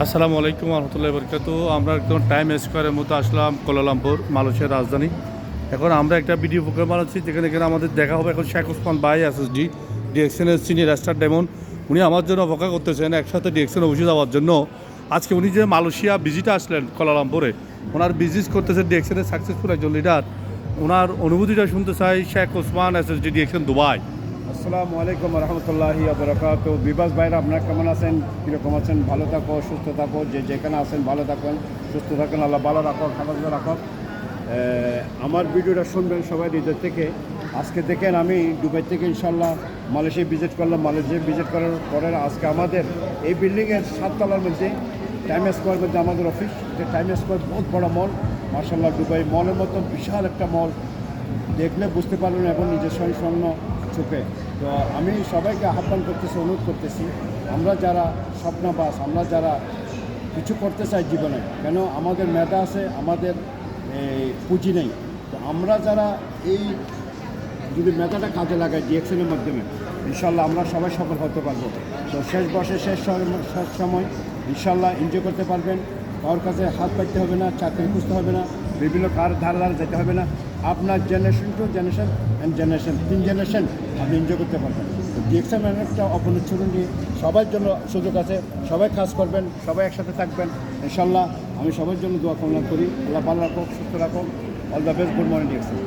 আসসালামু আলাইকুম রহমতুল্লাহি বরকাতু। আমরা একদম টাইম স্কোয়ারের মতো আসলাম কোলালামপুর, মালয়েশিয়ার রাজধানী। এখন আমরা একটা ভিডিও প্রোগ্রাম বানাচ্ছি যেখানে আমাদের দেখা হবে এখন শেখ ওসমান ভাই এসএসডি ডিএক্সএনের সিনিয়র স্টার ডেমন। উনি আমার জন্য অপেক্ষা করতেছেন একসাথে ডিএক্সএন অফিসে যাওয়ার জন্য। আজকে উনি যে মালয়েশিয়া ভিজিটে আসলেন কোলালামপুরে, ওনার বিজনেস করতেছে ডিএক্সএনের সাকসেসফুল একজন লিডার। ওনার অনুভূতিটা শুনতে চাই Sheikh Osman SSD DXN Dubai. আসসালামু আলাইকুম রহমতুল্লাহি বারাকাতুহু। বিবাস ভাইরা আপনারা কেমন আছেন, কীরকম আছেন? ভালো থাকো, সুস্থ থাকো, যে যেখানে আছেন ভালো থাকুন, সুস্থ থাকুন, আল্লাহ ভালো রাখো, খাবার রাখো। আমার ভিডিওটা শুনবেন সবাই হৃদয় থেকে। আজকে দেখেন আমি দুবাই থেকে ইনশাল্লাহ মালয়েশিয়া ভিজিট করলাম। মালয়েশিয়া ভিজিট করার পরে আজকে আমাদের এই বিল্ডিংয়ের 7 তলার মধ্যে টাইম স্কোয়ার মধ্যে আমাদের অফিস। যে টাইম স্কোয়ার বহুত বড় মল, মার্শাল্লাহ দুবাই মলের মতো বিশাল একটা মল, দেখলে বুঝতে পারবেন এবং নিজের স্বর্ণ চোখে। তো আমি সবাইকে আহ্বান করতেছি, অনুরোধ করতেছি, আমরা যারা স্বপ্নবাস, আমরা যারা কিছু করতে চাই জীবনে, কেন আমাদের মেধা আছে, আমাদের পুঁজি নেই, তো আমরা যারা এই যদি মেধাটা কাজে লাগাই ডিএক্সএনের মাধ্যমে, ইনশাল্লাহ আমরা সবাই সফল হতে পারবো। তো শেষ বর্ষে শেষ সময় ইনশাল্লাহ এনজয় করতে পারবেন। কারোর কাছে হাত পাইতে হবে না, চাকরি খুঁজতে হবে না, বিভিন্ন কার ধারে ধারে যেতে হবে না। আপনার generation to generation and generation, 3 generation আপনি এনজয় করতে পারবেন। তো ডিএক্সএন একটা অপরচুনিটি নিয়ে সবার জন্য সুযোগ আছে, সবাই কাজ করবেন, সবাই একসাথে থাকবেন ইনশাল্লাহ। আমি সবার জন্য দোয়া কামনা করি, আল্লাহ ভালো রাখো, সুস্থ রাখো। All the best, good morning DXN.